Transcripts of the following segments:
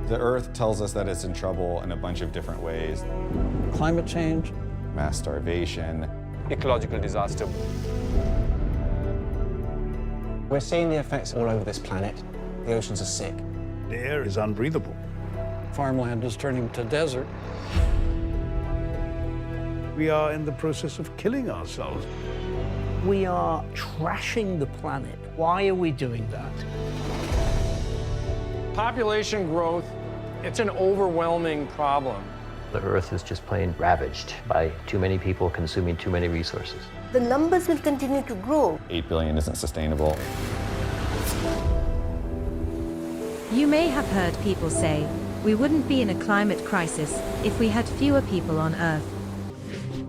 The Earth tells us that it's in trouble in a bunch of different ways. Climate change, Mass starvation, ecological disaster. We're seeing the effects all over this planet. The oceans are sick. The air is unbreathable. farmland is turning to desert. We are in the process of killing ourselves. We are trashing the planet. Why are we doing that? Population growth, it's an overwhelming problem. The Earth is just plain ravaged by too many people consuming too many resources. The numbers will continue to grow. 8 billion isn't sustainable. You may have heard people say, we wouldn't be in a climate crisis if we had fewer people on Earth.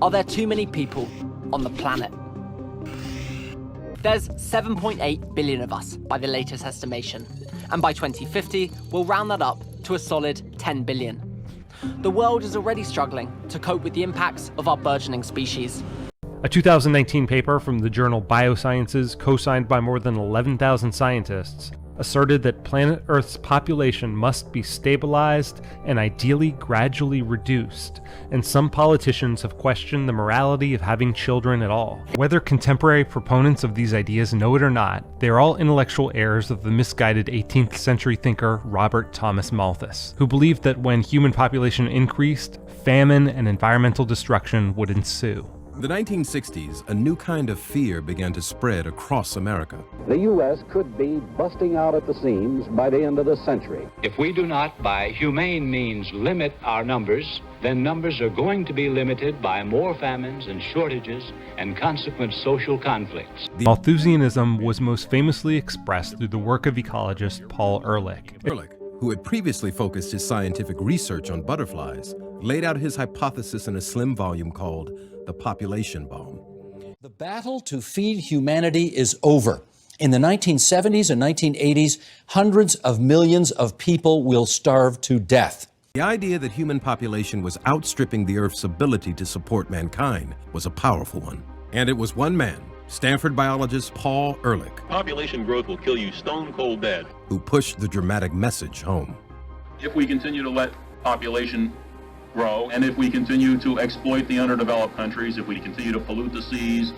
Are there too many people on the planet? There's 7.8 billion of us by the latest estimation, and by 2050, we'll round that up to a solid 10 billion. The world is already struggling to cope with the impacts of our burgeoning species. A 2019 paper from the journal Biosciences, co-signed by more than 11,000 scientists, asserted that planet Earth's population must be stabilized and ideally gradually reduced, and some politicians have questioned the morality of having children at all. Whether contemporary proponents of these ideas know it or not, they are all intellectual heirs of the misguided 18th century thinker Robert Thomas Malthus, who believed that when human population increased, famine and environmental destruction would ensue. In the 1960s, a new kind of fear began to spread across America. The U.S. could be busting out at the seams by the end of the century. If we do not, by humane means, limit our numbers, then numbers are going to be limited by more famines and shortages and consequent social conflicts. Malthusianism was most famously expressed through the work of ecologist Paul Ehrlich. Ehrlich, who had previously focused his scientific research on butterflies, laid out his hypothesis in a slim volume called The Population Bomb. The battle to feed humanity is over. In the 1970s and 1980s, hundreds of millions of people will starve to death. The idea that human population was outstripping the Earth's ability to support mankind was a powerful one. And it was one man, Stanford biologist Paul Ehrlich, population growth will kill you stone cold dead, who pushed the dramatic message home. If we continue to let population grow, and if we continue to exploit the underdeveloped countries, if we continue to pollute the seas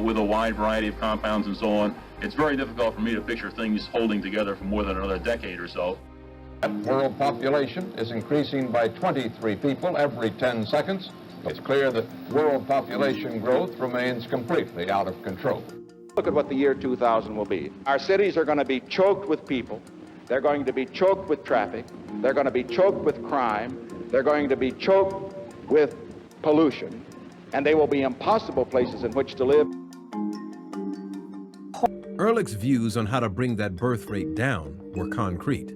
with a wide variety of compounds and so on, it's very difficult for me to picture things holding together for more than another decade or so. World population is increasing by 23 people every 10 seconds. It's clear that world population growth remains completely out of control. Look at what the year 2000 will be. Our cities are going to be choked with people. They're going to be choked with traffic. They're going to be choked with crime. They're going to be choked with pollution. And they will be impossible places in which to live. Ehrlich's views on how to bring that birth rate down were concrete.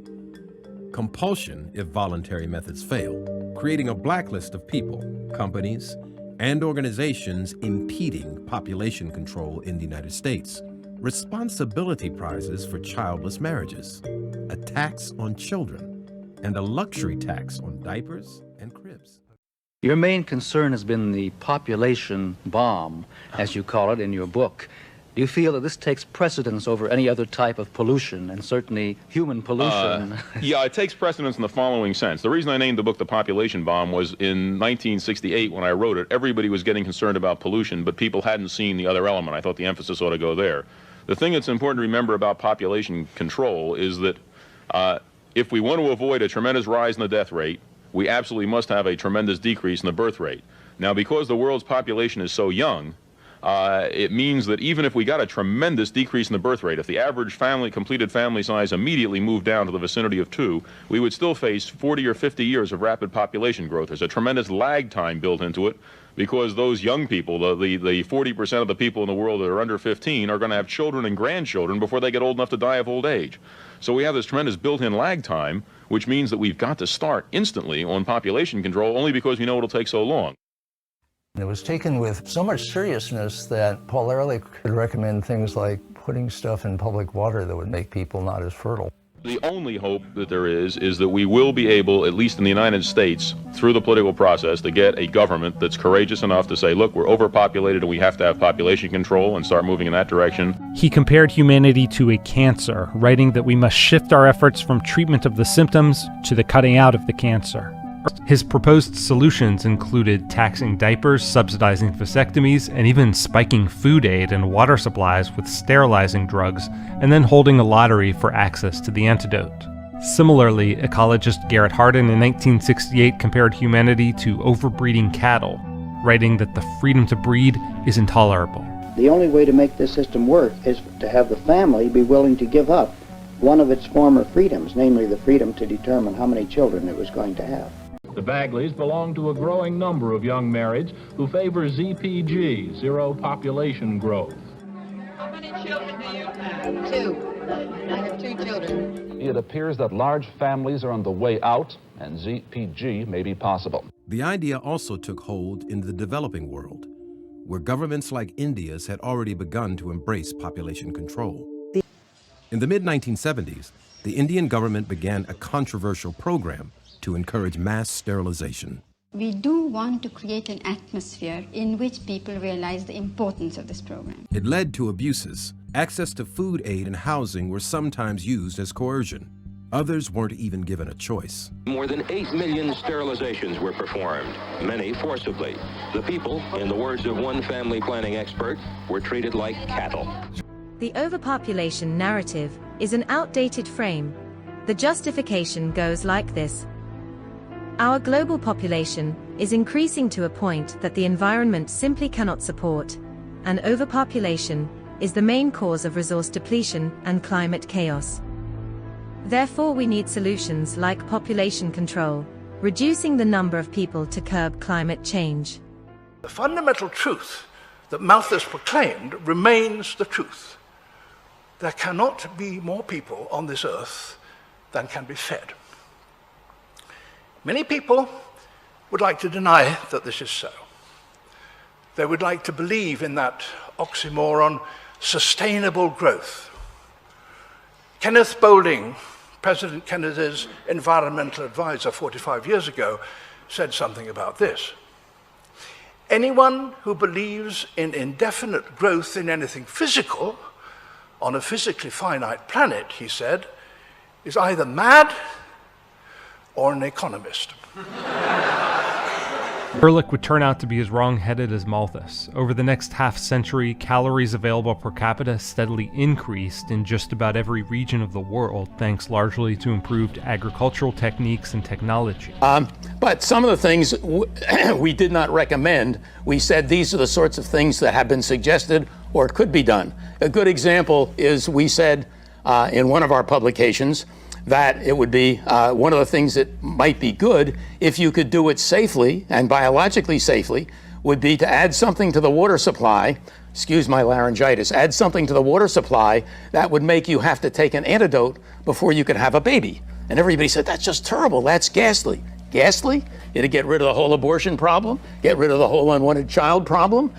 Compulsion if voluntary methods fail, creating a blacklist of people, companies, and organizations impeding population control in the United States. Responsibility prizes for childless marriages, a tax on children, and a luxury tax on diapers and cribs. Your main concern has been the population bomb, as you call it in your book. Do you feel that this takes precedence over any other type of pollution, and certainly human pollution? Yeah, it takes precedence in the following sense. The reason I named the book The Population Bomb was in 1968 when I wrote it, everybody was getting concerned about pollution, but people hadn't seen the other element. I thought the emphasis ought to go there. The thing that's important to remember about population control is that if we want to avoid a tremendous rise in the death rate, we absolutely must have a tremendous decrease in the birth rate. Now, because the world's population is so young, it means that even if we got a tremendous decrease in the birth rate, if the average completed family size immediately moved down to the vicinity of 2, we would still face 40 or 50 years of rapid population growth. There's a tremendous lag time built into it because those young people, the 40% of the people in the world that are under 15, are going to have children and grandchildren before they get old enough to die of old age. So we have this tremendous built-in lag time, which means that we've got to start instantly on population control only because we know it'll take so long. It was taken with so much seriousness that Paul Ehrlich could recommend things like putting stuff in public water that would make people not as fertile. The only hope that there is that we will be able, at least in the United States, through the political process, to get a government that's courageous enough to say, look, we're overpopulated and we have to have population control and start moving in that direction. He compared humanity to a cancer, writing that we must shift our efforts from treatment of the symptoms to the cutting out of the cancer. His proposed solutions included taxing diapers, subsidizing vasectomies, and even spiking food aid and water supplies with sterilizing drugs, and then holding a lottery for access to the antidote. Similarly, ecologist Garrett Hardin in 1968 compared humanity to overbreeding cattle, writing that the freedom to breed is intolerable. The only way to make this system work is to have the family be willing to give up one of its former freedoms, namely the freedom to determine how many children it was going to have. The Bagleys belong to a growing number of young marrieds who favor ZPG, zero population growth. How many children do you have? 2. I have 2 children. It appears that large families are on the way out, and ZPG may be possible. The idea also took hold in the developing world, where governments like India's had already begun to embrace population control. In the mid-1970s, the Indian government began a controversial program to encourage mass sterilization. We do want to create an atmosphere in which people realize the importance of this program. It led to abuses. Access to food aid and housing were sometimes used as coercion. Others weren't even given a choice. More than 8 million sterilizations were performed, many forcibly. The people, in the words of one family planning expert, were treated like cattle. The overpopulation narrative is an outdated frame. The justification goes like this. Our global population is increasing to a point that the environment simply cannot support, and overpopulation is the main cause of resource depletion and climate chaos. Therefore, we need solutions like population control, reducing the number of people to curb climate change. The fundamental truth that Malthus proclaimed remains the truth. There cannot be more people on this earth than can be fed. Many people would like to deny that this is so. They would like to believe in that oxymoron, sustainable growth. Kenneth Boulding, President Kennedy's environmental advisor 45 years ago, said something about this. Anyone who believes in indefinite growth in anything physical on a physically finite planet, he said, is either mad or an economist. Ehrlich would turn out to be as wrong-headed as Malthus. Over the next half-century, calories available per capita steadily increased in just about every region of the world, thanks largely to improved agricultural techniques and technology. But some of the things we did not recommend, we said these are the sorts of things that have been suggested or could be done. A good example is we said in one of our publications that it would be one of the things that might be good if you could do it safely and biologically safely would be to add something to the water supply, excuse my laryngitis, add something to the water supply that would make you have to take an antidote before you could have a baby. And everybody said, that's just terrible, that's ghastly. Ghastly? It'd get rid of the whole abortion problem, get rid of the whole unwanted child problem,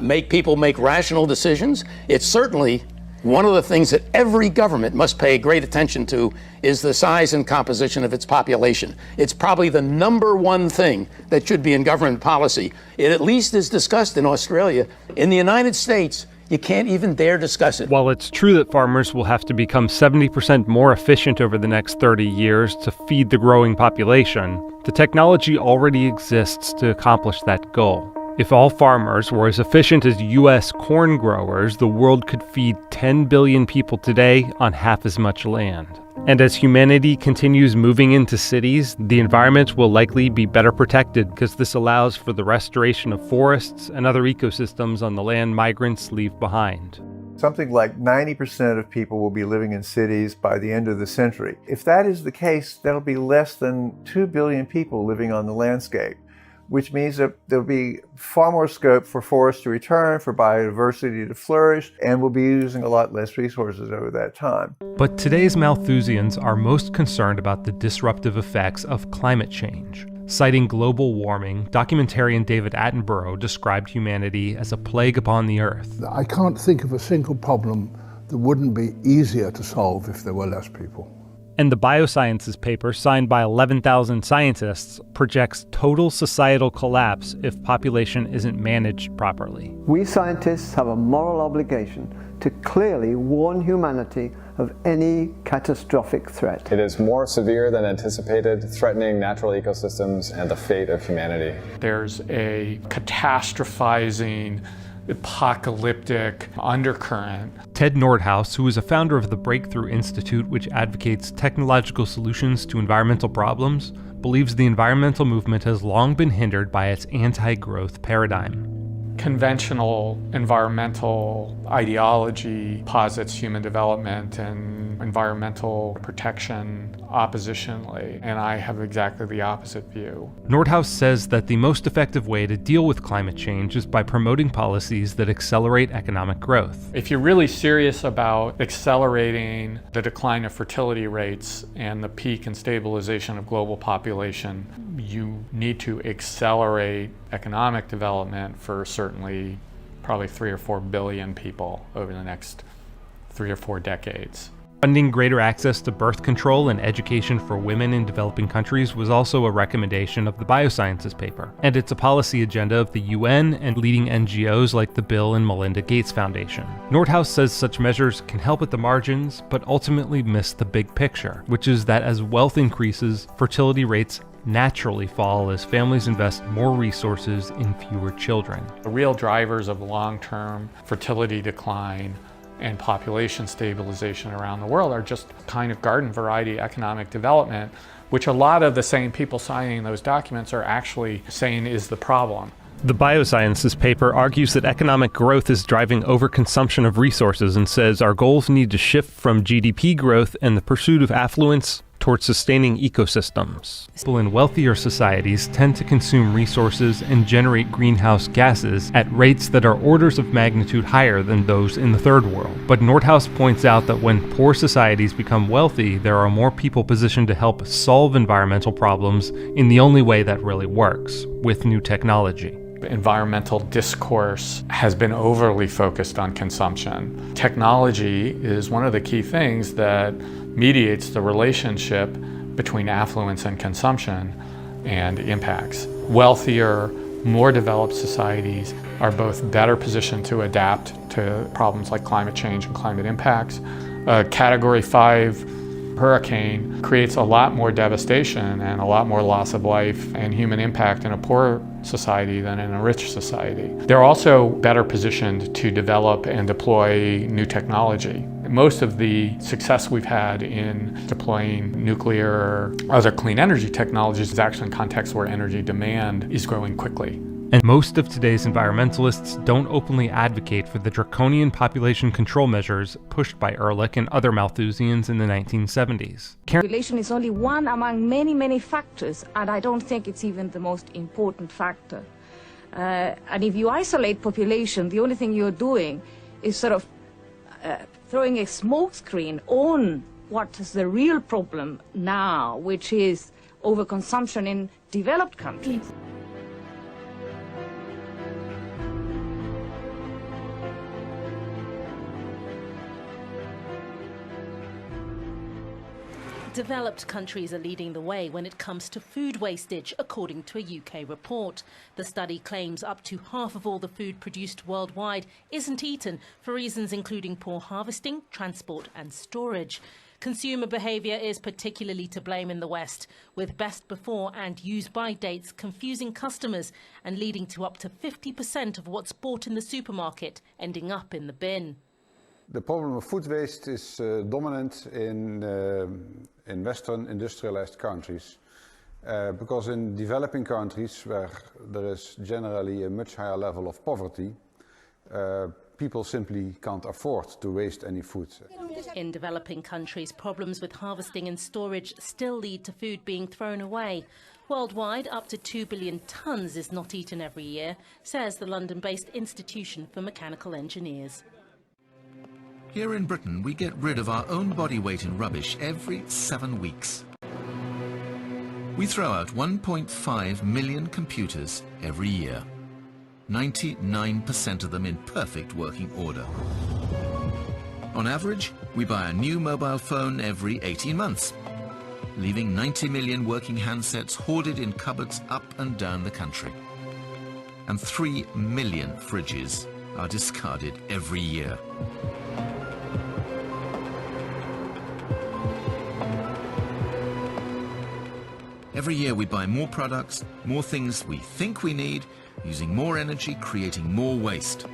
make people make rational decisions. It's certainly one of the things that every government must pay great attention to is the size and composition of its population. It's probably the #1 thing that should be in government policy. It at least is discussed in Australia. In the United States, you can't even dare discuss it. While it's true that farmers will have to become 70% more efficient over the next 30 years to feed the growing population, the technology already exists to accomplish that goal. If all farmers were as efficient as U.S. corn growers, the world could feed 10 billion people today on half as much land. And as humanity continues moving into cities, the environment will likely be better protected because this allows for the restoration of forests and other ecosystems on the land migrants leave behind. Something like 90% of people will be living in cities by the end of the century. If that is the case, that'll be less than 2 billion people living on the landscape, which means that there'll be far more scope for forests to return, for biodiversity to flourish, and we'll be using a lot less resources over that time. But today's Malthusians are most concerned about the disruptive effects of climate change. Citing global warming, documentarian David Attenborough described humanity as a plague upon the earth. I can't think of a single problem that wouldn't be easier to solve if there were less people. And the Biosciences paper, signed by 11,000 scientists, projects total societal collapse if population isn't managed properly. We scientists have a moral obligation to clearly warn humanity of any catastrophic threat. It is more severe than anticipated, threatening natural ecosystems and the fate of humanity. There's a catastrophizing, apocalyptic undercurrent. Ted Nordhaus, who is a founder of the Breakthrough Institute, which advocates technological solutions to environmental problems, believes the environmental movement has long been hindered by its anti-growth paradigm. Conventional environmental ideology posits human development and environmental protection oppositionally, and I have exactly the opposite view. Nordhaus says that the most effective way to deal with climate change is by promoting policies that accelerate economic growth. If you're really serious about accelerating the decline of fertility rates and the peak and stabilization of global population, you need to accelerate economic development for certainly probably 3 or 4 billion people over the next 3 or 4 decades. Funding greater access to birth control and education for women in developing countries was also a recommendation of the Biosciences paper, and it's a policy agenda of the UN and leading NGOs like the Bill and Melinda Gates Foundation. Nordhaus says such measures can help at the margins, but ultimately miss the big picture, which is that as wealth increases, fertility rates naturally fall as families invest more resources in fewer children. The real drivers of long-term fertility decline and population stabilization around the world are just kind of garden variety economic development, which a lot of the same people signing those documents are actually saying is the problem. The Biosciences paper argues that economic growth is driving overconsumption of resources and says our goals need to shift from GDP growth and the pursuit of affluence towards sustaining ecosystems. People in wealthier societies tend to consume resources and generate greenhouse gases at rates that are orders of magnitude higher than those in the third world. But Nordhaus points out that when poor societies become wealthy, there are more people positioned to help solve environmental problems in the only way that really works, with new technology. Environmental discourse has been overly focused on consumption. Technology is one of the key things that mediates the relationship between affluence and consumption and impacts. Wealthier, more developed societies are both better positioned to adapt to problems like climate change and climate impacts. A Category 5 hurricane creates a lot more devastation and a lot more loss of life and human impact in a poor society than in a rich society. They're also better positioned to develop and deploy new technology. Most of the success we've had in deploying nuclear or other clean energy technologies is actually in contexts where energy demand is growing quickly. And most of today's environmentalists don't openly advocate for the draconian population control measures pushed by Ehrlich and other Malthusians in the 1970s. Population is only one among many, many factors, and I don't think it's even the most important factor. And if you isolate population, the only thing you're doing is sort of throwing a smokescreen on what is the real problem now, which is overconsumption in developed countries. Developed countries are leading the way when it comes to food wastage, according to a UK report. The study claims up to half of all the food produced worldwide isn't eaten for reasons including poor harvesting, transport and storage. Consumer behaviour is particularly to blame in the West, with best before and use by dates confusing customers and leading to up to 50% of what's bought in the supermarket ending up in the bin. The problem of food waste is dominant in Western industrialized countries because in developing countries where there is generally a much higher level of poverty, people simply can't afford to waste any food. In developing countries, problems with harvesting and storage still lead to food being thrown away. Worldwide, up to 2 billion tonnes is not eaten every year, says the London-based Institution for Mechanical Engineers. Here in Britain, we get rid of our own body weight in rubbish every 7 weeks. We throw out 1.5 million computers every year, 99% of them in perfect working order. On average, we buy a new mobile phone every 18 months, leaving 90 million working handsets hoarded in cupboards up and down the country. And 3 million fridges are discarded every year. Every year we buy more products, more things we think we need, using more energy, creating more waste.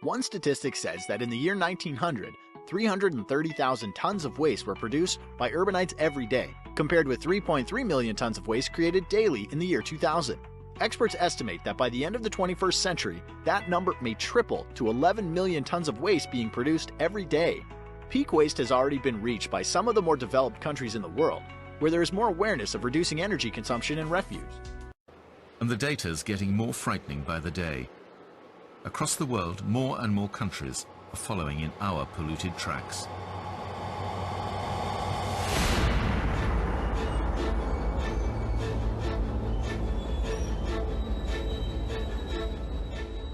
One statistic says that in the year 1900, 330,000 tons of waste were produced by urbanites every day, compared with 3.3 million tons of waste created daily in the year 2000. Experts estimate that by the end of the 21st century, that number may triple to 11 million tons of waste being produced every day. Peak waste has already been reached by some of the more developed countries in the world, where there is more awareness of reducing energy consumption and refuse. And the data's getting more frightening by the day. Across the world, more and more countries are following in our polluted tracks.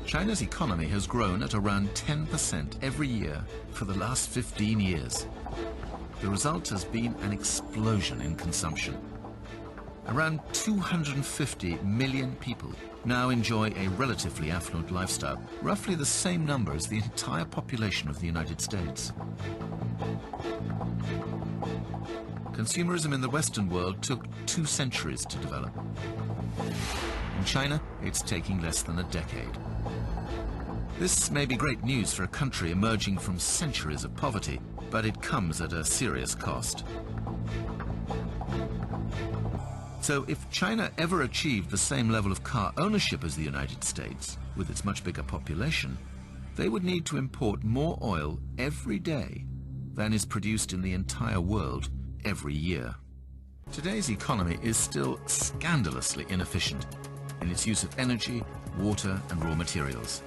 China's economy has grown at around 10% every year for the last 15 years. The result has been an explosion in consumption. Around 250 million people now enjoy a relatively affluent lifestyle, roughly the same number as the entire population of the United States. Consumerism in the Western world took 2 centuries to develop. In China, it's taking less than a decade. This may be great news for a country emerging from centuries of poverty, but it comes at a serious cost. So if China ever achieved the same level of car ownership as the United States, with its much bigger population, they would need to import more oil every day than is produced in the entire world every year. Today's economy is still scandalously inefficient in its use of energy, water, and raw materials.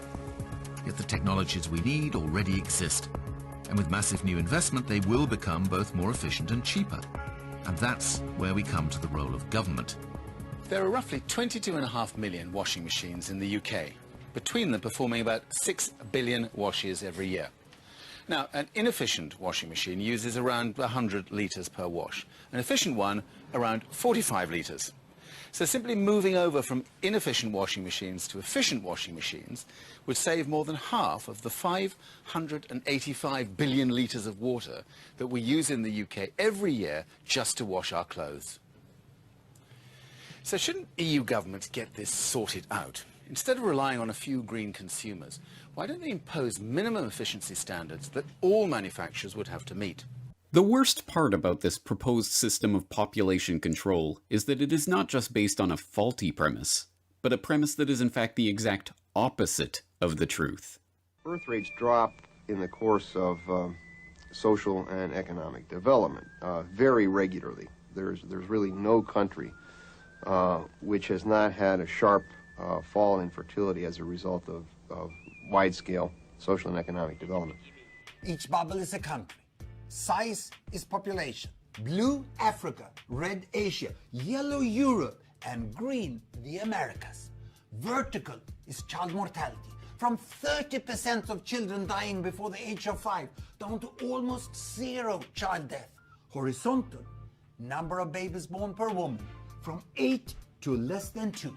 Yet the technologies we need already exist, and with massive new investment, they will become both more efficient and cheaper. And that's where we come to the role of government. There are roughly 22.5 million washing machines in the UK, between them performing about 6 billion washes every year. Now, an inefficient washing machine uses around 100 litres per wash, an efficient one around 45 litres. So simply moving over from inefficient washing machines to efficient washing machines would save more than half of the 585 billion litres of water that we use in the UK every year just to wash our clothes. So shouldn't EU governments get this sorted out? Instead of relying on a few green consumers, why don't they impose minimum efficiency standards that all manufacturers would have to meet? The worst part about this proposed system of population control is that it is not just based on a faulty premise, but a premise that is in fact the exact opposite of the truth. Birth rates drop in the course of social and economic development very regularly. There's really no country which has not had a sharp fall in fertility as a result of wide-scale social and economic development. Each bubble is a country. Size is population. Blue, Africa. Red, Asia. Yellow, Europe. And green, the Americas. Vertical is child mortality. From 30% of children dying before the age of 5 down to almost 0 child death. Horizontal, number of babies born per woman. From 8 to less than 2.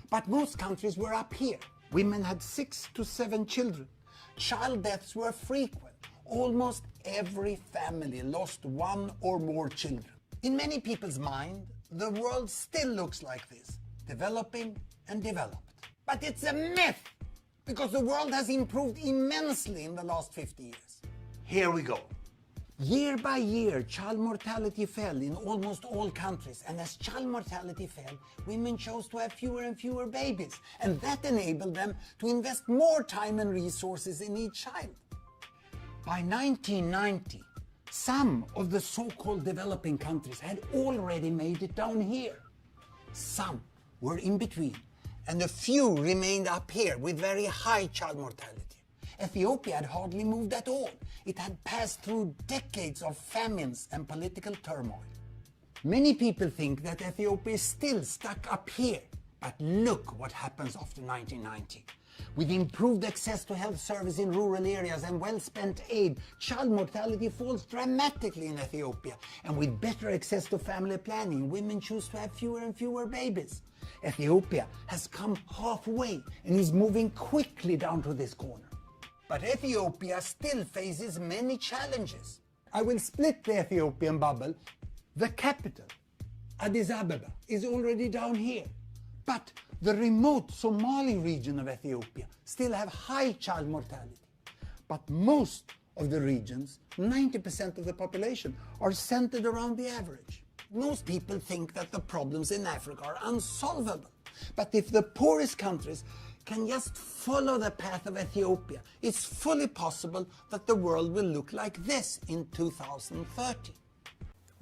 But most countries were up here. Women had 6 to 7 children. Child deaths were frequent. Almost every family lost 1 or more children. In many people's mind, the world still looks like this, developing and developed. But it's a myth, because the world has improved immensely in the last 50 years. Here we go. Year by year, child mortality fell in almost all countries, and as child mortality fell, women chose to have fewer and fewer babies, and that enabled them to invest more time and resources in each child. By 1990, some of the so-called developing countries had already made it down here. Some were in between, and a few remained up here with very high child mortality. Ethiopia had hardly moved at all. It had passed through decades of famines and political turmoil. Many people think that Ethiopia is still stuck up here, but look what happens after 1990. With improved access to health service in rural areas and well-spent aid, child mortality falls dramatically in Ethiopia. And with better access to family planning, women choose to have fewer and fewer babies. Ethiopia has come halfway and is moving quickly down to this corner. But Ethiopia still faces many challenges. I will split the Ethiopian bubble. The capital, Addis Ababa, is already down here. But the remote Somali region of Ethiopia still have high child mortality. But most of the regions, 90% of the population, are centered around the average. Most people think that the problems in Africa are unsolvable. But if the poorest countries can just follow the path of Ethiopia, it's fully possible that the world will look like this in 2030.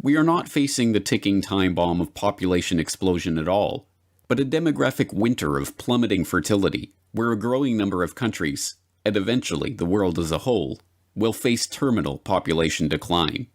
We are not facing the ticking time bomb of population explosion at all, but a demographic winter of plummeting fertility, where a growing number of countries, and eventually the world as a whole, will face terminal population decline.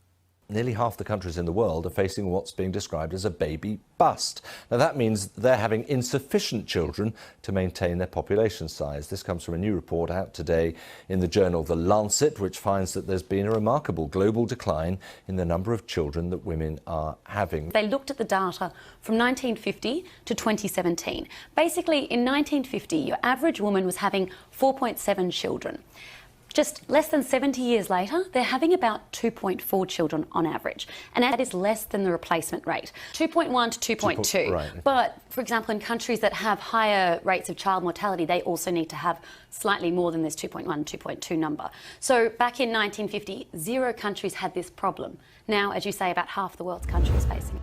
Nearly half the countries in the world are facing what's being described as a baby bust. Now that means they're having insufficient children to maintain their population size. This comes from a new report out today in the journal The Lancet, which finds that there's been a remarkable global decline in the number of children that women are having. They looked at the data from 1950 to 2017. Basically, in 1950, your average woman was having 4.7 children. Just less than 70 years later, they're having about 2.4 children on average. And that is less than the replacement rate, 2.1 to 2.2. Right. But, for example, in countries that have higher rates of child mortality, they also need to have slightly more than this 2.1, 2.2 number. So back in 1950, 0 countries had this problem. Now, as you say, about half the world's countries facing it.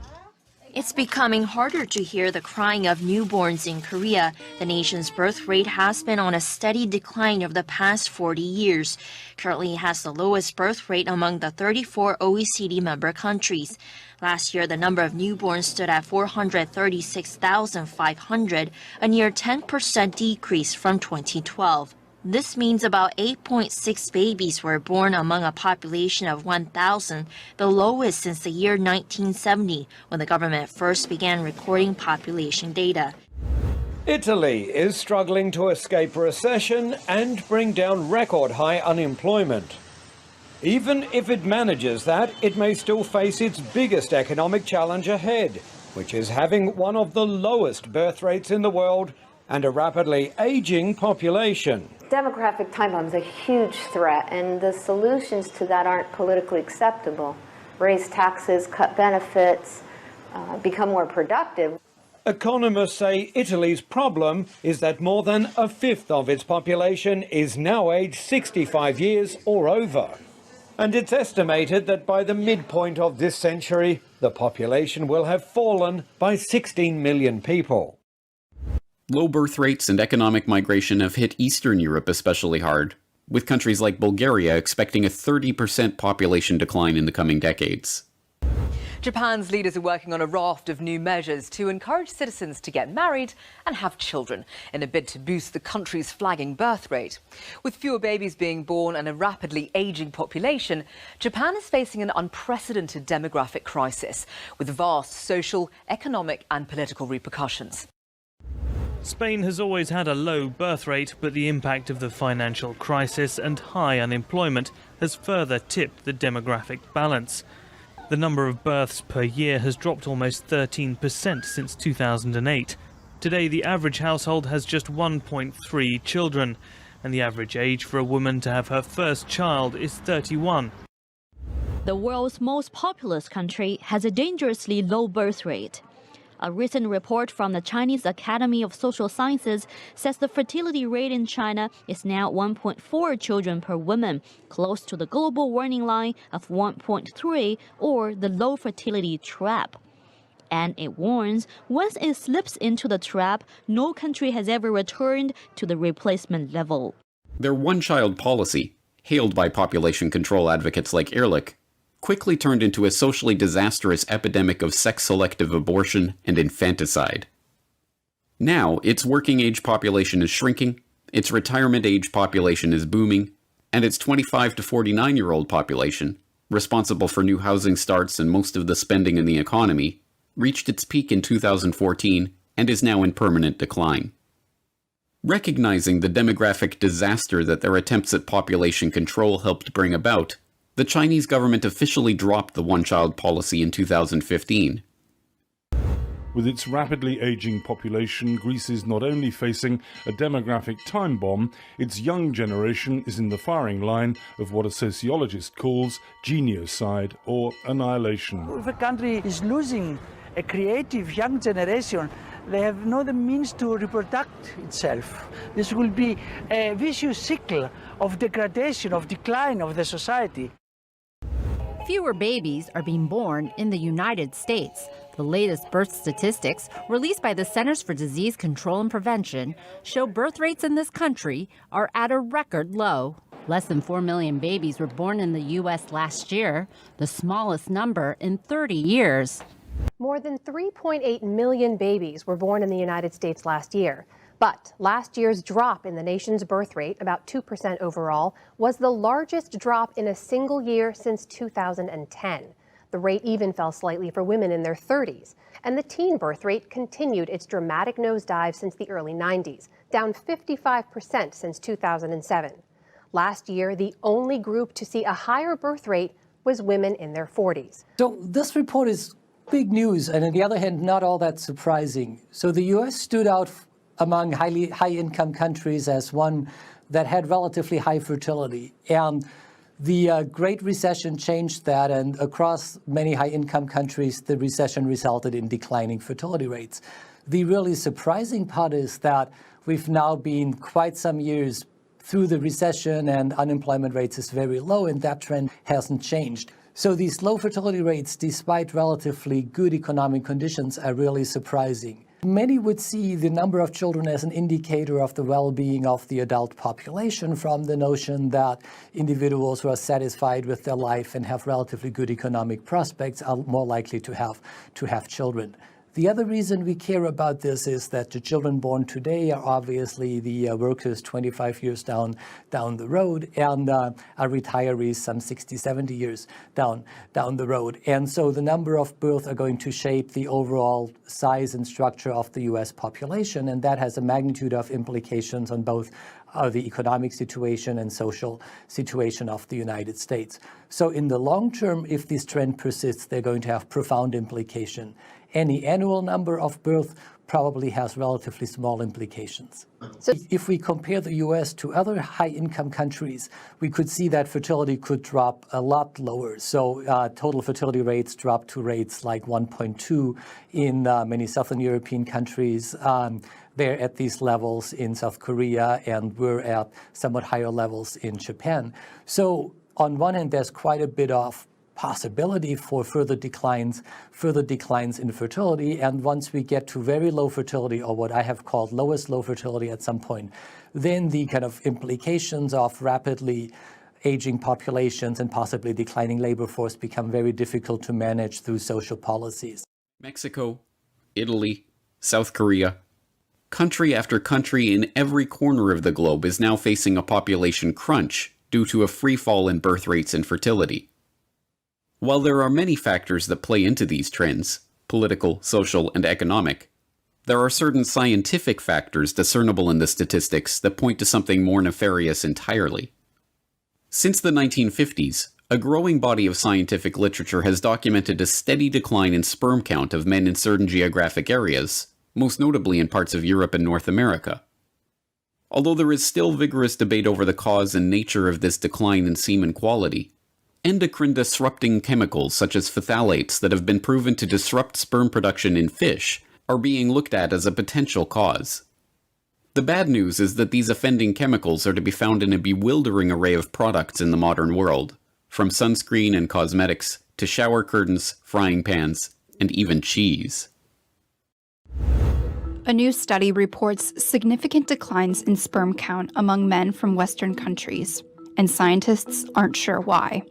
It's becoming harder to hear the crying of newborns in Korea. The nation's birth rate has been on a steady decline over the past 40 years. Currently, it has the lowest birth rate among the 34 OECD member countries. Last year, the number of newborns stood at 436,500, a near 10% decrease from 2012. This means about 8.6 babies were born among a population of 1,000, the lowest since the year 1970, when the government first began recording population data. Italy is struggling to escape recession and bring down record-high unemployment. Even if it manages that, it may still face its biggest economic challenge ahead, which is having one of the lowest birth rates in the world and a rapidly aging population. Demographic time bomb is a huge threat, and the solutions to that aren't politically acceptable. Raise taxes, cut benefits, become more productive. Economists say Italy's problem is that more than a fifth of its population is now aged 65 years or over. And it's estimated that by the midpoint of this century, the population will have fallen by 16 million people. Low birth rates and economic migration have hit Eastern Europe especially hard, with countries like Bulgaria expecting a 30% population decline in the coming decades. Japan's leaders are working on a raft of new measures to encourage citizens to get married and have children in a bid to boost the country's flagging birth rate. With fewer babies being born and a rapidly aging population, Japan is facing an unprecedented demographic crisis with vast social, economic and political repercussions. Spain has always had a low birth rate, but the impact of the financial crisis and high unemployment has further tipped the demographic balance. The number of births per year has dropped almost 13% since 2008. Today, the average household has just 1.3 children, and the average age for a woman to have her first child is 31. The world's most populous country has a dangerously low birth rate. A recent report from the Chinese Academy of Social Sciences says the fertility rate in China is now 1.4 children per woman, close to the global warning line of 1.3 or the low fertility trap. And it warns, once it slips into the trap, no country has ever returned to the replacement level. Their one-child policy, hailed by population control advocates like Ehrlich, quickly turned into a socially disastrous epidemic of sex-selective abortion and infanticide. Now, its working-age population is shrinking, its retirement-age population is booming, and its 25 to 49-year-old population, responsible for new housing starts and most of the spending in the economy, reached its peak in 2014 and is now in permanent decline. Recognizing the demographic disaster that their attempts at population control helped bring about, the Chinese government officially dropped the one-child policy in 2015. With its rapidly aging population, Greece is not only facing a demographic time bomb, its young generation is in the firing line of what a sociologist calls genocide or annihilation. If a country is losing a creative young generation, they have no the means to reproduce itself. This will be a vicious cycle of degradation, of decline of the society. Fewer babies are being born in the United States. The latest birth statistics, released by the Centers for Disease Control and Prevention, show birth rates in this country are at a record low. Less than 4 million babies were born in the U.S. last year, the smallest number in 30 years. More than 3.8 million babies were born in the United States last year. But last year's drop in the nation's birth rate, about 2% overall, was the largest drop in a single year since 2010. The rate even fell slightly for women in their 30s. And the teen birth rate continued its dramatic nosedive since the early 90s, down 55% since 2007. Last year, the only group to see a higher birth rate was women in their 40s. So this report is big news, and on the other hand, not all that surprising. So the U.S. stood out among high-income countries as one that had relatively high fertility. And the Great Recession changed that, and across many high-income countries, the recession resulted in declining fertility rates. The really surprising part is that we've now been quite some years through the recession, and unemployment rates is very low, and that trend hasn't changed. So these low fertility rates, despite relatively good economic conditions, are really surprising. Many would see the number of children as an indicator of the well-being of the adult population, from the notion that individuals who are satisfied with their life and have relatively good economic prospects are more likely to have children. The other reason we care about this is that the children born today are obviously the workers 25 years down the road, and are retirees some 60, 70 years down the road. And so the number of births are going to shape the overall size and structure of the U.S. population, and that has a magnitude of implications on both the economic situation and social situation of the United States. So in the long term, if this trend persists, they're going to have profound implication. Any annual number of births probably has relatively small implications. So if we compare the U.S. to other high-income countries, we could see that fertility could drop a lot lower. So total fertility rates drop to rates like 1.2 in many Southern European countries. They're at these levels in South Korea, and we're at somewhat higher levels in Japan. So on one hand, there's quite a bit of possibility for further declines in fertility. And once we get to very low fertility, or what I have called lowest low fertility at some point, then the kind of implications of rapidly aging populations and possibly declining labor force become very difficult to manage through social policies. Mexico, Italy, South Korea. Country after country in every corner of the globe is now facing a population crunch due to a free fall in birth rates and fertility. While there are many factors that play into these trends, political, social, and economic, there are certain scientific factors discernible in the statistics that point to something more nefarious entirely. Since the 1950s, a growing body of scientific literature has documented a steady decline in sperm count of men in certain geographic areas, most notably in parts of Europe and North America. Although there is still vigorous debate over the cause and nature of this decline in semen quality, endocrine-disrupting chemicals such as phthalates that have been proven to disrupt sperm production in fish are being looked at as a potential cause. The bad news is that these offending chemicals are to be found in a bewildering array of products in the modern world, from sunscreen and cosmetics to shower curtains, frying pans, and even cheese. A new study reports significant declines in sperm count among men from Western countries, and scientists aren't sure why.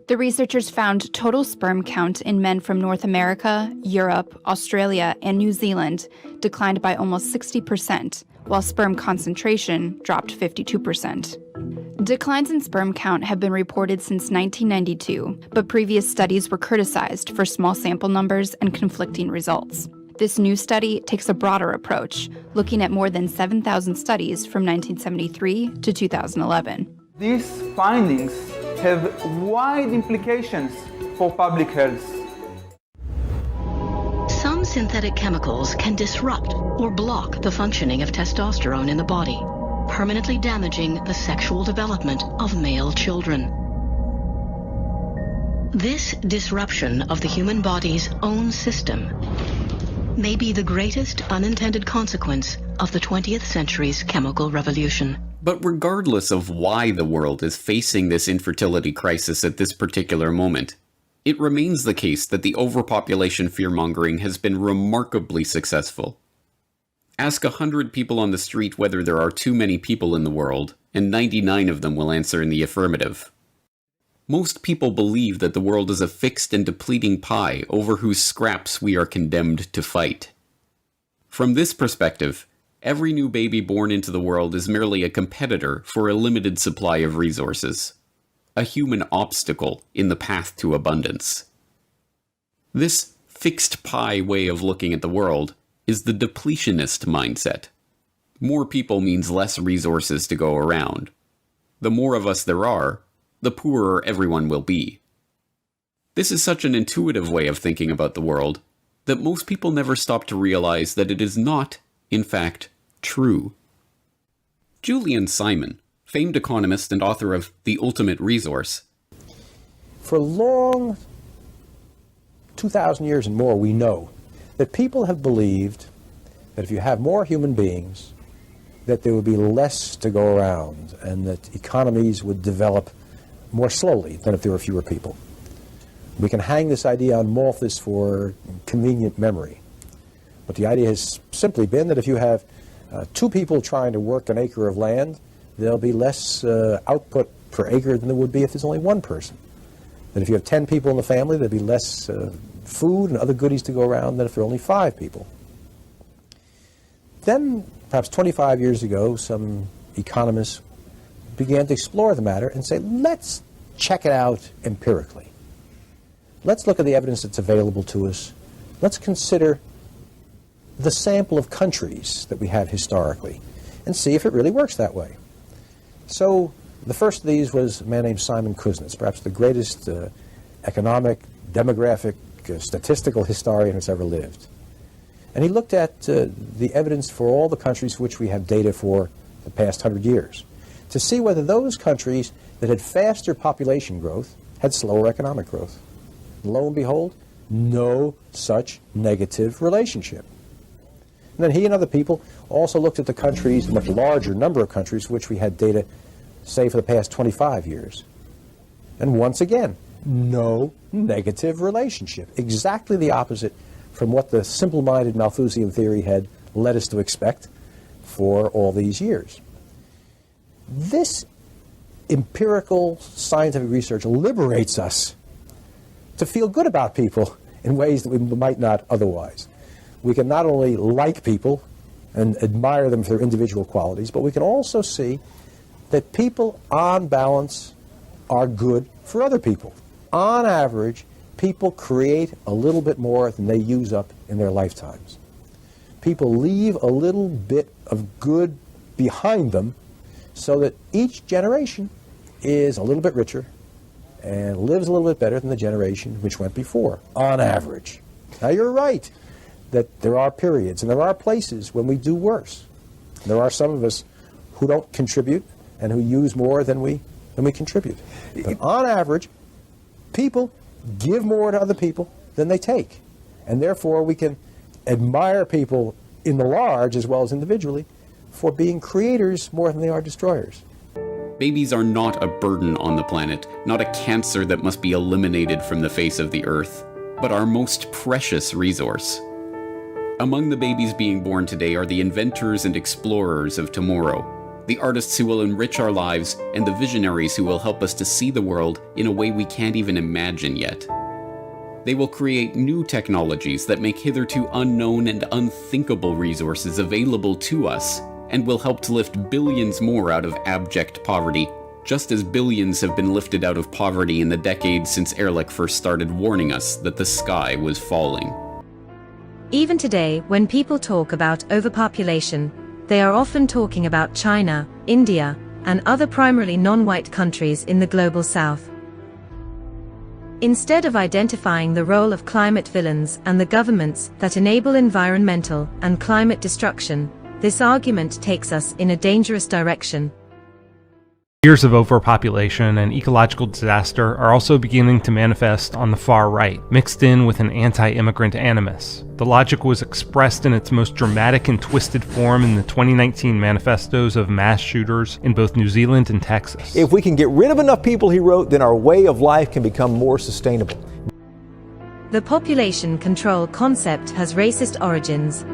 The researchers found total sperm count in men from North America, Europe, Australia, and New Zealand declined by almost 60%, while sperm concentration dropped 52%. Declines in sperm count have been reported since 1992, but previous studies were criticized for small sample numbers and conflicting results. This new study takes a broader approach, looking at more than 7,000 studies from 1973 to 2011. These findings have wide implications for public health. Some synthetic chemicals can disrupt or block the functioning of testosterone in the body, permanently damaging the sexual development of male children. This disruption of the human body's own system may be the greatest unintended consequence of the 20th century's chemical revolution. But regardless of why the world is facing this infertility crisis at this particular moment, it remains the case that the overpopulation fear-mongering has been remarkably successful. Ask 100 people on the street whether there are too many people in the world, and 99 of them will answer in the affirmative. Most people believe that the world is a fixed and depleting pie over whose scraps we are condemned to fight. From this perspective, every new baby born into the world is merely a competitor for a limited supply of resources, a human obstacle in the path to abundance. This fixed pie way of looking at the world is the depletionist mindset. More people means less resources to go around. The more of us there are, the poorer everyone will be. This is such an intuitive way of thinking about the world that most people never stop to realize that it is not, in fact, true. Julian Simon, famed economist and author of The Ultimate Resource. For long, 2,000 years and more, we know that people have believed that if you have more human beings, that there would be less to go around and that economies would develop more slowly than if there were fewer people. We can hang this idea on Malthus for convenient memory. But the idea has simply been that if you have two people trying to work an acre of land, there'll be less output per acre than there would be if there's only one person. That if you have 10 people in the family, there'll be less food and other goodies to go around than if there are only 5 people. Then, perhaps 25 years ago, some economists began to explore the matter and say, let's check it out empirically. Let's look at the evidence that's available to us. Let's consider the sample of countries that we have historically and see if it really works that way. So the first of these was a man named Simon Kuznets, perhaps the greatest economic, demographic, statistical historian who's ever lived. And he looked at the evidence for all the countries for which we have data for the past 100 years to see whether those countries that had faster population growth had slower economic growth. And lo and behold, no such negative relationship. And then he and other people also looked at the countries, a much larger number of countries, for which we had data, say, for the past 25 years. And once again, no negative relationship. Exactly the opposite from what the simple-minded Malthusian theory had led us to expect for all these years. This empirical scientific research liberates us to feel good about people in ways that we might not otherwise. We can not only like people and admire them for their individual qualities, but we can also see that people, on balance, are good for other people. On average, people create a little bit more than they use up in their lifetimes. People leave a little bit of good behind them so that each generation is a little bit richer and lives a little bit better than the generation which went before, on average. Now, you're right that there are periods and there are places when we do worse. There are some of us who don't contribute and who use more than we contribute. But on average, people give more to other people than they take. And therefore, we can admire people in the large as well as individually for being creators more than they are destroyers. Babies are not a burden on the planet, not a cancer that must be eliminated from the face of the earth, but our most precious resource. Among the babies being born today are the inventors and explorers of tomorrow, the artists who will enrich our lives, and the visionaries who will help us to see the world in a way we can't even imagine yet. They will create new technologies that make hitherto unknown and unthinkable resources available to us, and will help to lift billions more out of abject poverty, just as billions have been lifted out of poverty in the decades since Ehrlich first started warning us that the sky was falling. Even today, when people talk about overpopulation, they are often talking about China, India, and other primarily non-white countries in the global south. Instead of identifying the role of climate villains and the governments that enable environmental and climate destruction, this argument takes us in a dangerous direction. Fears of overpopulation and ecological disaster are also beginning to manifest on the far right, mixed in with an anti-immigrant animus. The logic was expressed in its most dramatic and twisted form in the 2019 manifestos of mass shooters in both New Zealand and Texas. If we can get rid of enough people, he wrote, then our way of life can become more sustainable. The population control concept has racist origins.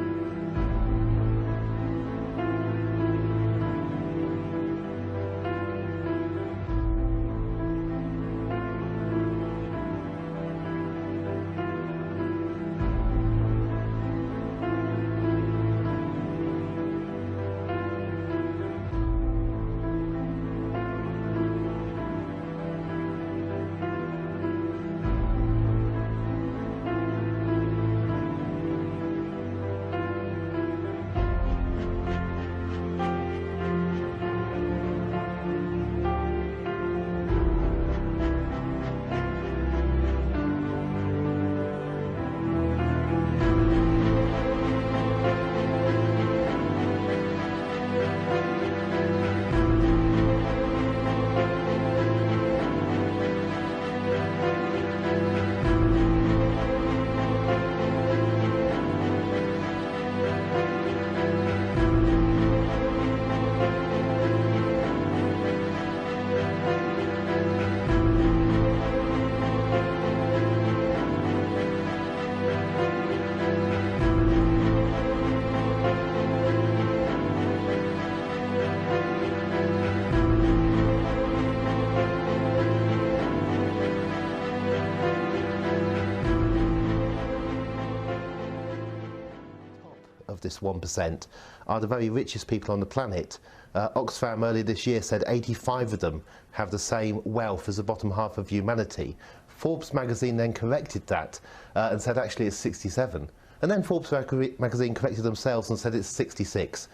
Of this 1% are the very richest people on the planet. Oxfam earlier this year said 85 of them have the same wealth as the bottom half of humanity. Forbes magazine then corrected that and said actually it's 67. And then Forbes magazine corrected themselves and said it's 66.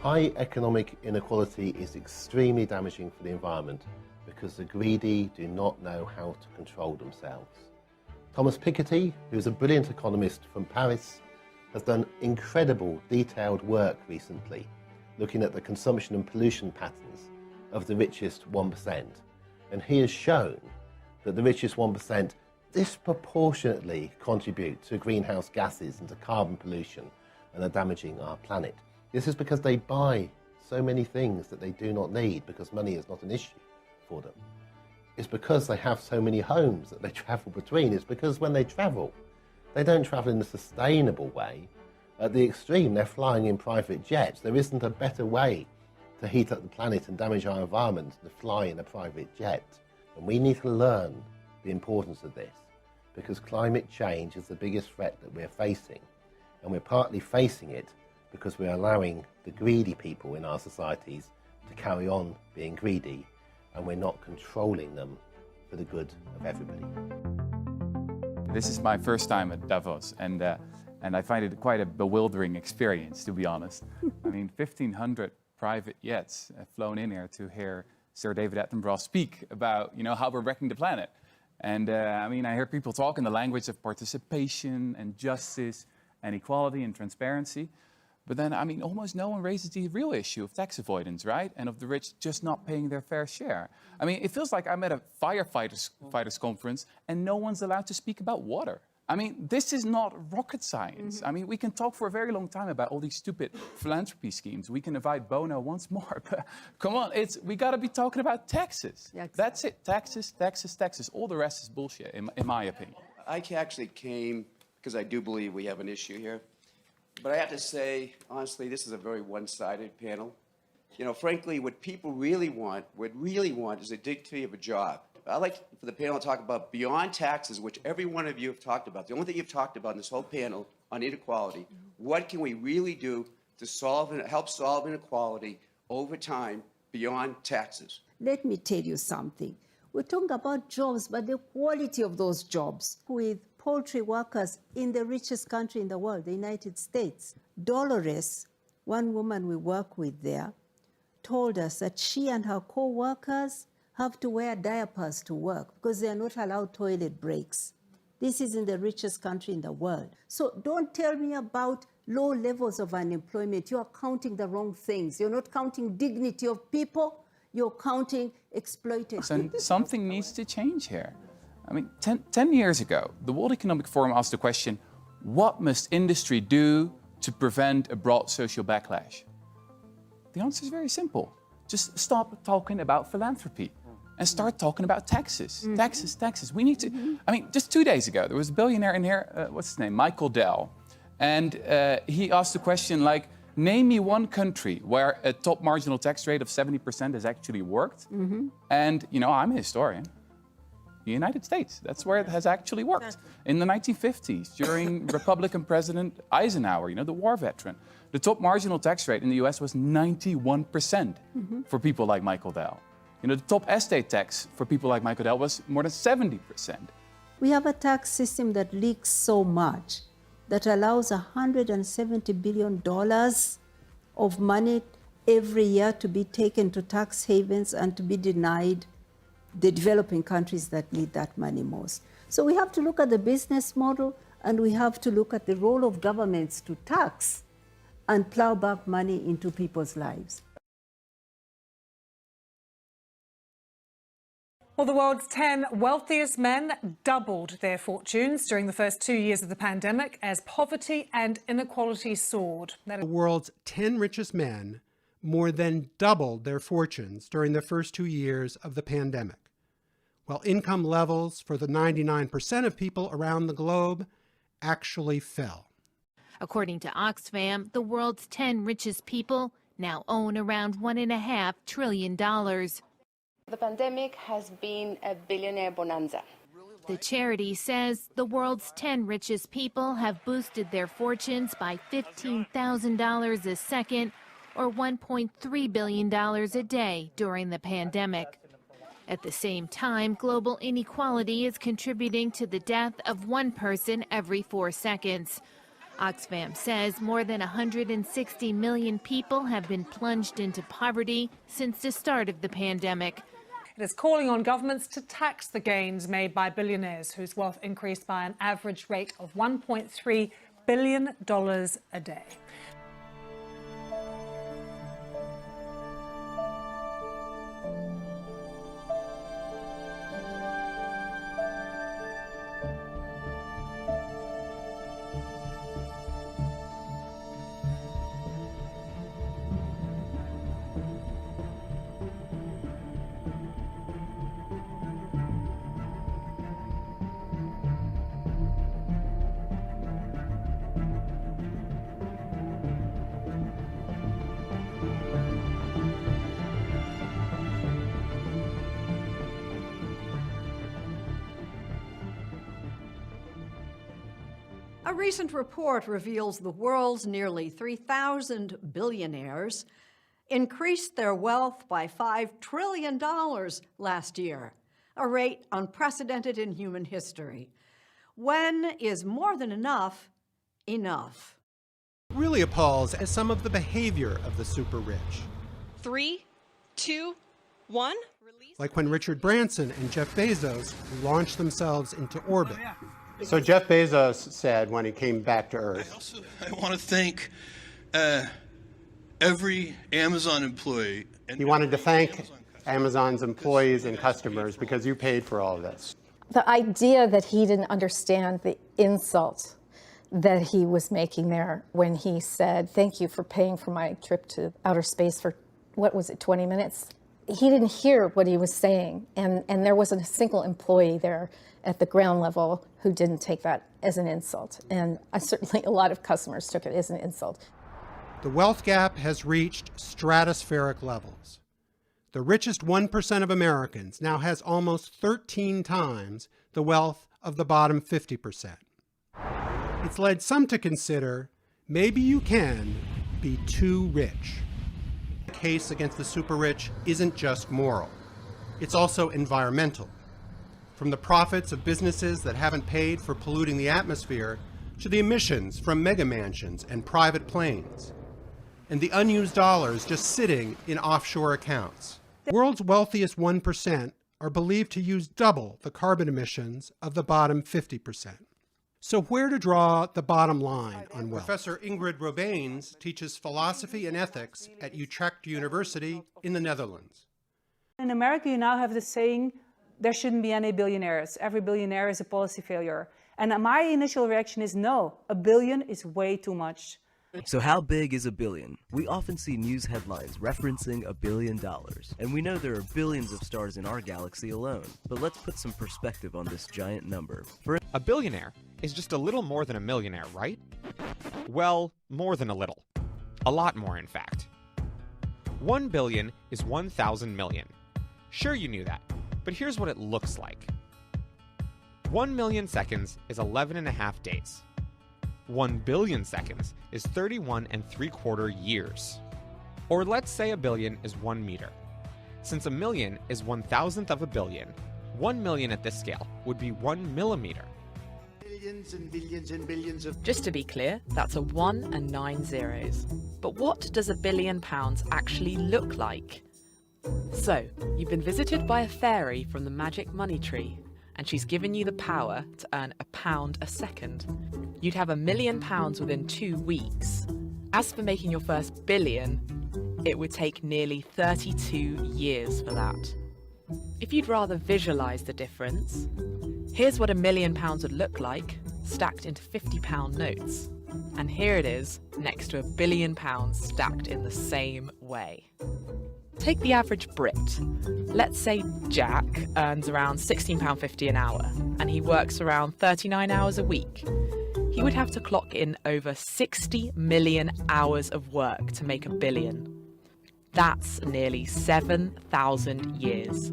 High economic inequality is extremely damaging for the environment because the greedy do not know how to control themselves. Thomas Piketty, who's a brilliant economist from Paris, has done incredible detailed work recently looking at the consumption and pollution patterns of the richest 1%. And he has shown that the richest 1% disproportionately contribute to greenhouse gases and to carbon pollution and are damaging our planet. This is because they buy so many things that they do not need because money is not an issue for them. It's because they have so many homes that they travel between. It's because when they travel, they don't travel in a sustainable way. At the extreme, they're flying in private jets. There isn't a better way to heat up the planet and damage our environment than to fly in a private jet. And we need to learn the importance of this because climate change is the biggest threat that we're facing. And we're partly facing it because we're allowing the greedy people in our societies to carry on being greedy, and we're not controlling them for the good of everybody. This is my first time at Davos, and I find it quite a bewildering experience, to be honest. I mean, 1,500 private jets have flown in here to hear Sir David Attenborough speak about, how we're wrecking the planet. And I hear people talk in the language of participation and justice and equality and transparency. But then, almost no one raises the real issue of tax avoidance, right? And of the rich just not paying their fair share. It feels like I'm at a firefighters conference and no one's allowed to speak about water. This is not rocket science. We can talk for a very long time about all these stupid philanthropy schemes. We can invite Bono once more, but come on, we gotta be talking about taxes. Yeah, exactly. That's it, taxes, taxes, taxes. All the rest is bullshit, in my opinion. I actually came because I do believe we have an issue here. But I have to say, honestly, this is a very one-sided panel. Frankly, what people really want is a dignity of a job. I'd like for the panel to talk about beyond taxes, which every one of you have talked about. The only thing you've talked about in this whole panel on inequality, what can we really do to help solve inequality over time beyond taxes? Let me tell you something. We're talking about jobs, but the quality of those jobs with poultry workers in the richest country in the world, the United States. Dolores, one woman we work with there, told us that she and her co-workers have to wear diapers to work because they are not allowed toilet breaks. This is in the richest country in the world. So don't tell me about low levels of unemployment. You are counting the wrong things. You're not counting dignity of people. You're counting exploitation. And something needs to change here. I mean, 10 years ago, the World Economic Forum asked the question, what must industry do to prevent a broad social backlash? The answer is very simple. Just stop talking about philanthropy and start talking about taxes. Taxes. We need to, I mean, just 2 days ago, there was a billionaire in here, what's his name, Michael Dell. And he asked the question like, name me one country where a top marginal tax rate of 70% has actually worked. And, you know, I'm a historian. The United States, that's where it has actually worked. In the 1950s, during Republican President Eisenhower, you know, the war veteran, the top marginal tax rate in the US was 91% for people like Michael Dell. You know, the top estate tax for people like Michael Dell was more than 70%. We have a tax system that leaks so much that allows $170 billion of money every year to be taken to tax havens and to be denied the developing countries that need that money most. So we have to look at the business model, and we have to look at the role of governments to tax and plow back money into people's lives. Well, the world's 10 wealthiest men doubled their fortunes during the first 2 years of the pandemic as poverty and inequality soared. The world's 10 richest men more than doubled their fortunes during the first 2 years of the pandemic, while income levels for the 99% of people around the globe actually fell. According to Oxfam, the world's 10 richest people now own around $1.5 trillion. The pandemic has been a billionaire bonanza. The charity says the world's 10 richest people have boosted their fortunes by $15,000 a second, or $1.3 billion a day during the pandemic. At the same time, global inequality is contributing to the death of one person every 4 seconds. Oxfam says more than 160 million people have been plunged into poverty since the start of the pandemic. It is calling on governments to tax the gains made by billionaires whose wealth increased by an average rate of $1.3 billion a day. A recent report reveals the world's nearly 3,000 billionaires increased their wealth by $5 trillion last year, a rate unprecedented in human history. When is more than enough enough? Really appalls at some of the behavior of the super rich. 3, 2, 1. Like when Richard Branson and Jeff Bezos launched themselves into orbit. So Jeff Bezos said when he came back to Earth. I want to thank every Amazon employee. He wanted to thank Amazon's employees and customers because you paid for all of this. The idea that he didn't understand the insult that he was making there when he said, thank you for paying for my trip to outer space for, what was it, 20 minutes? He didn't hear what he was saying, and there wasn't a single employee there at the ground level who didn't take that as an insult. And certainly a lot of customers took it as an insult. The wealth gap has reached stratospheric levels. The richest 1% of Americans now has almost 13 times the wealth of the bottom 50%. It's led some to consider maybe you can be too rich. The case against the super rich isn't just moral. It's also environmental. from the profits of businesses that haven't paid for polluting the atmosphere to the emissions from mega mansions and private planes, and the unused dollars just sitting in offshore accounts. The world's wealthiest 1% are believed to use double the carbon emissions of the bottom 50%. So where to draw the bottom line on wealth? Professor Ingrid Robains teaches philosophy and ethics at Utrecht University in the Netherlands. In America, you now have the saying, there shouldn't be any billionaires. Every billionaire is a policy failure. And my initial reaction is no, a billion is way too much. So how big is a billion? We often see news headlines referencing $1 billion, and we know there are billions of stars in our galaxy alone. But let's put some perspective on this giant number. A billionaire is just a little more than a millionaire, right? Well, more than a little. A lot more, in fact. 1 billion is 1,000 million. Sure, you knew that, but here's what it looks like. 1 million seconds is 11.5 days. 1 billion seconds is 31 3/4 years. Or let's say a billion is 1 meter. Since a million is 1,000th of a billion, 1 million at this scale would be 1 millimeter. Billions and billions and billions of... Just to be clear, that's a 1 and 9 zeros. But what does £1 billion actually look like? So, you've been visited by a fairy from the magic money tree, and she's given you the power to earn £1 a second. You'd have £1 million within 2 weeks. As for making your first billion, it would take nearly 32 years for that. If you'd rather visualize the difference, here's what £1 million would look like, stacked into £50 notes. And here it is, next to £1 billion stacked in the same way. Take the average Brit. Let's say Jack earns around £16.50 an hour, and he works around 39 hours a week. He would have to clock in over 60 million hours of work to make $1 billion. That's nearly 7,000 years.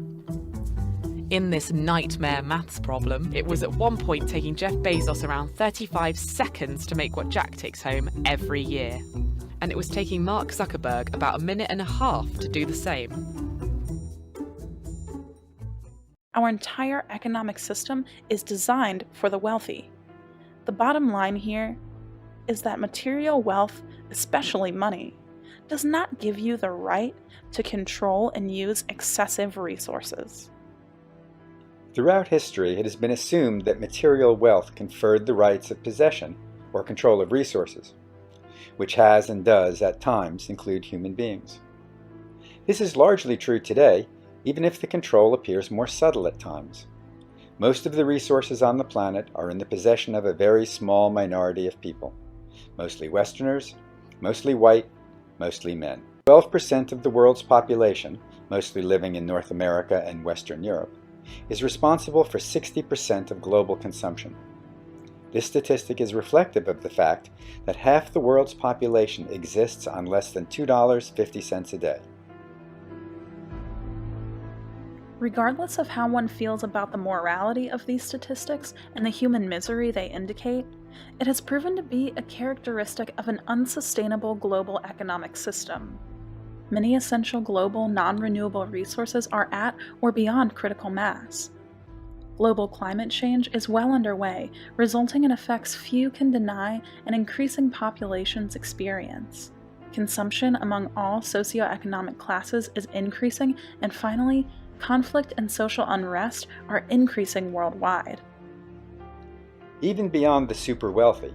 In this nightmare maths problem, it was at one point taking Jeff Bezos around 35 seconds to make what Jack takes home every year. And it was taking Mark Zuckerberg about 1.5 minutes to do the same. Our entire economic system is designed for the wealthy. The bottom line here is that material wealth, especially money, does not give you the right to control and use excessive resources. Throughout history, it has been assumed that material wealth conferred the rights of possession or control of resources, which has and does at times include human beings. This is largely true today, even if the control appears more subtle at times. Most of the resources on the planet are in the possession of a very small minority of people, mostly Westerners, mostly white, mostly men. 12% of the world's population, mostly living in North America and Western Europe, is responsible for 60% of global consumption. This statistic is reflective of the fact that half the world's population exists on less than $2.50 a day. Regardless of how one feels about the morality of these statistics and the human misery they indicate, it has proven to be a characteristic of an unsustainable global economic system. Many essential global non-renewable resources are at or beyond critical mass. Global climate change is well underway, resulting in effects few can deny and increasing populations experience. Consumption among all socioeconomic classes is increasing, and finally, conflict and social unrest are increasing worldwide. Even beyond the super wealthy,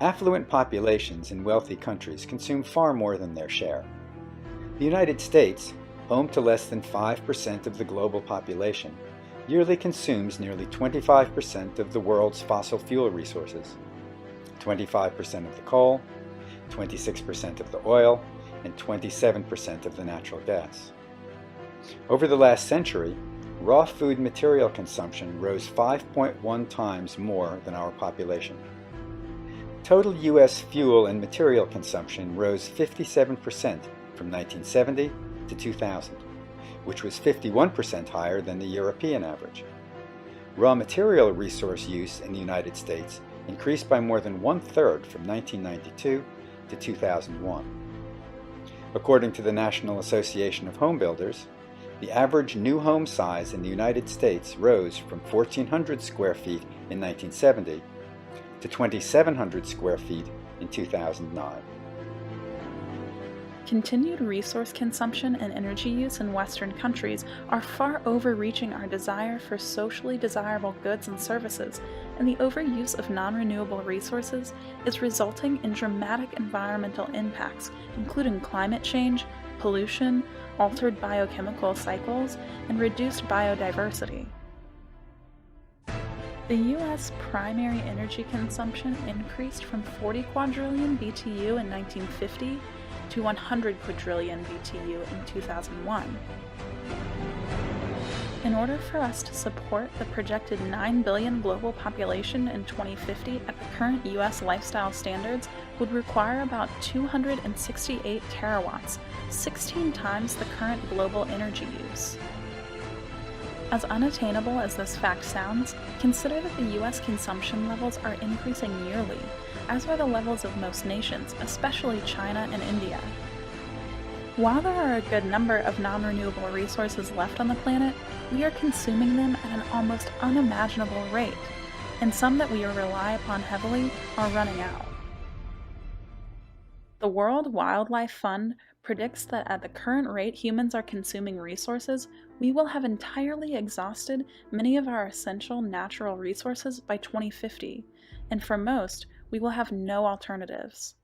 affluent populations in wealthy countries consume far more than their share. The United States, home to less than 5% of the global population, yearly consumes nearly 25% of the world's fossil fuel resources, 25% of the coal, 26% of the oil, and 27% of the natural gas. Over the last century, raw food material consumption rose 5.1 times more than our population. Total U.S. fuel and material consumption rose 57% from 1970 to 2000, which was 51% higher than the European average. Raw material resource use in the United States increased by more than 1/3 from 1992 to 2001. According to the National Association of Home Builders, The average new home size in the United States rose from 1,400 square feet in 1970 to 2,700 square feet in 2009. Continued resource consumption and energy use in Western countries are far overreaching our desire for socially desirable goods and services, and the overuse of non-renewable resources is resulting in dramatic environmental impacts, including climate change, pollution, altered biochemical cycles, and reduced biodiversity. The U.S. primary energy consumption increased from 40 quadrillion BTU in 1950 to 100 quadrillion BTU in 2001. In order for us to support the projected 9 billion global population in 2050 at the current U.S. lifestyle standards would require about 268 terawatts, 16 times the current global energy use. As unattainable as this fact sounds, consider that the U.S. consumption levels are increasing yearly, as are the levels of most nations, especially China and India. While there are a good number of non-renewable resources left on the planet, we are consuming them at an almost unimaginable rate, and some that we rely upon heavily are running out. The World Wildlife Fund predicts that at the current rate humans are consuming resources, we will have entirely exhausted many of our essential natural resources by 2050, and for most, we will have no alternatives.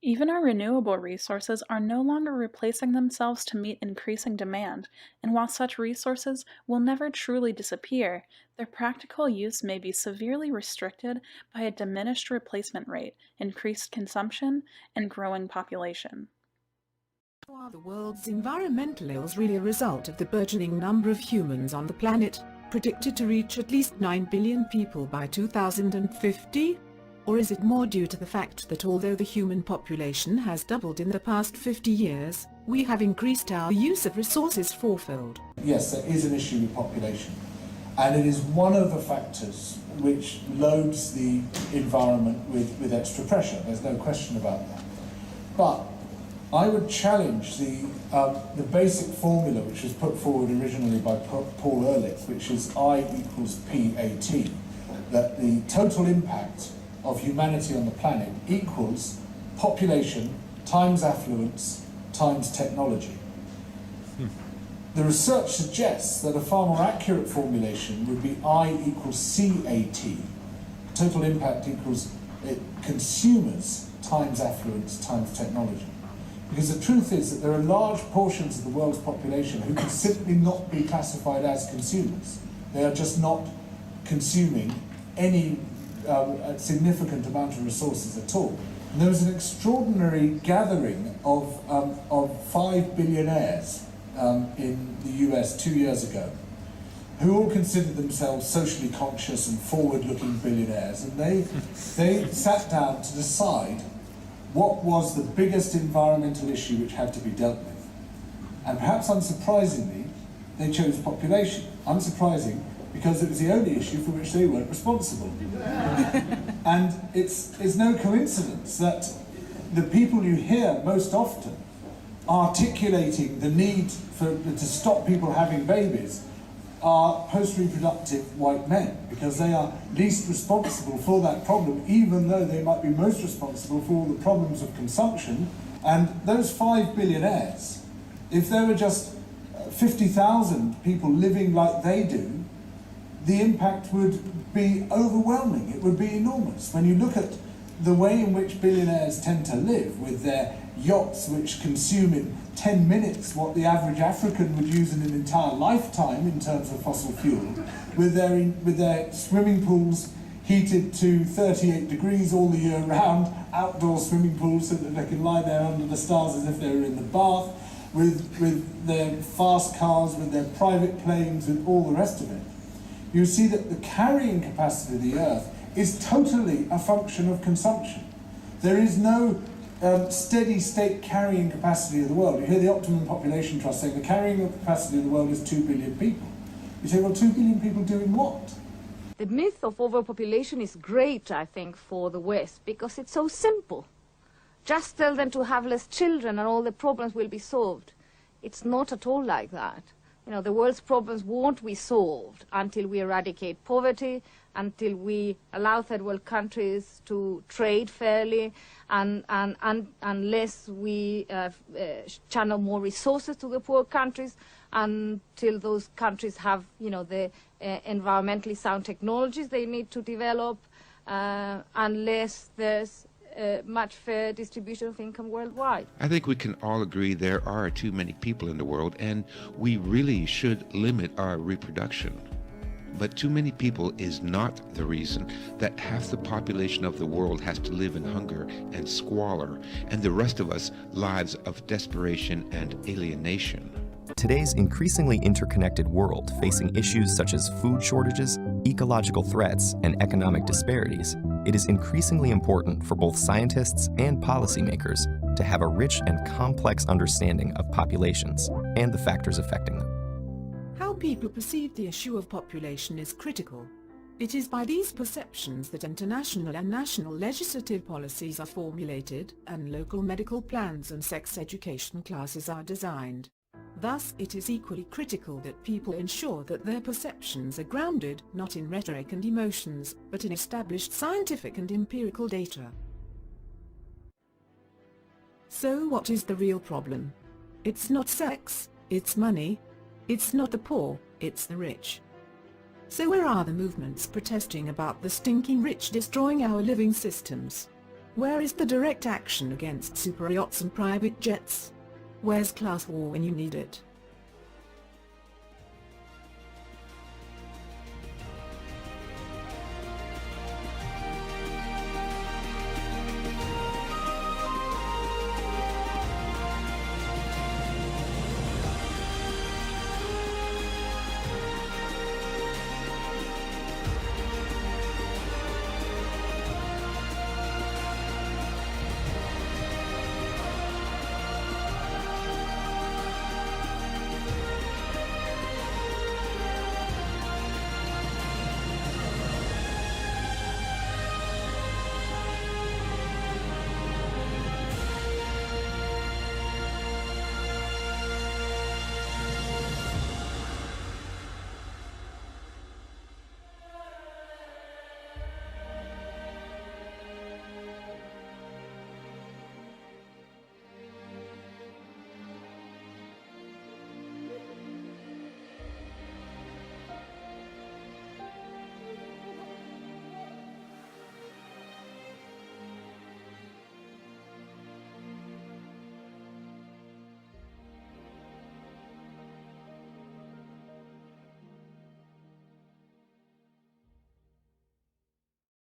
Even our renewable resources are no longer replacing themselves to meet increasing demand, and while such resources will never truly disappear, their practical use may be severely restricted by a diminished replacement rate, increased consumption, and growing population. The world's environmental ills really a result of the burgeoning number of humans on the planet, predicted to reach at least 9 billion people by 2050? Or is it more due to the fact that although the human population has doubled in the past 50 years, we have increased our use of resources fourfold? Yes, there is an issue with population, and it is one of the factors which loads the environment with extra pressure. There's no question about that. But I would challenge the basic formula which was put forward originally by Paul Ehrlich, which is I equals PAT, that the total impact of humanity on the planet equals population times affluence times technology. The research suggests that a far more accurate formulation would be I equals CAT. Total impact equals consumers times affluence times technology. Because the truth is that there are large portions of the world's population who can simply not be classified as consumers. They are just not consuming any significant amount of resources at all. And there was an extraordinary gathering of 5 billionaires in the US 2 years ago, who all considered themselves socially conscious and forward-looking billionaires, and they sat down to decide what was the biggest environmental issue which had to be dealt with. And perhaps unsurprisingly, they chose population. Unsurprising, because it was the only issue for which they weren't responsible. And it's no coincidence that the people you hear most often articulating the need to stop people having babies are post-reproductive white men, because they are least responsible for that problem, even though they might be most responsible for all the problems of consumption. And those 5 billionaires, if there were just 50,000 people living like they do, the impact would be overwhelming. It would be enormous. When you look at the way in which billionaires tend to live, with their yachts which consume in 10 minutes what the average African would use in an entire lifetime in terms of fossil fuel, with their swimming pools heated to 38 degrees all the year round, outdoor swimming pools so that they can lie there under the stars as if they were in the bath, with their fast cars, with their private planes, with all the rest of it, you see that the carrying capacity of the Earth is totally a function of consumption. There is no steady state carrying capacity of the world. You hear the Optimum Population Trust saying the carrying capacity of the world is 2 billion people. You say, well, 2 billion people doing what? The myth of overpopulation is great, I think, for the West, because it's so simple. Just tell them to have less children and all the problems will be solved. It's not at all like that. You know, the world's problems won't be solved until we eradicate poverty, until we allow third world countries to trade fairly, and unless we channel more resources to the poor countries, until those countries have, you know, the environmentally sound technologies they need to develop, unless there's much fair distribution of income worldwide. I think we can all agree there are too many people in the world, and we really should limit our reproduction. But too many people is not the reason that half the population of the world has to live in hunger and squalor, and the rest of us lives of desperation and alienation. Today's increasingly interconnected world, facing issues such as food shortages, ecological threats, and economic disparities, it is increasingly important for both scientists and policymakers to have a rich and complex understanding of populations and the factors affecting them. How people perceive the issue of population is critical. It is by these perceptions that international and national legislative policies are formulated and local medical plans and sex education classes are designed. Thus, it is equally critical that people ensure that their perceptions are grounded not in rhetoric and emotions, but in established scientific and empirical data. So what is the real problem? It's not sex, it's money. It's not the poor, it's the rich. So where are the movements protesting about the stinking rich destroying our living systems? Where is the direct action against super yachts and private jets? Where's class war when you need it?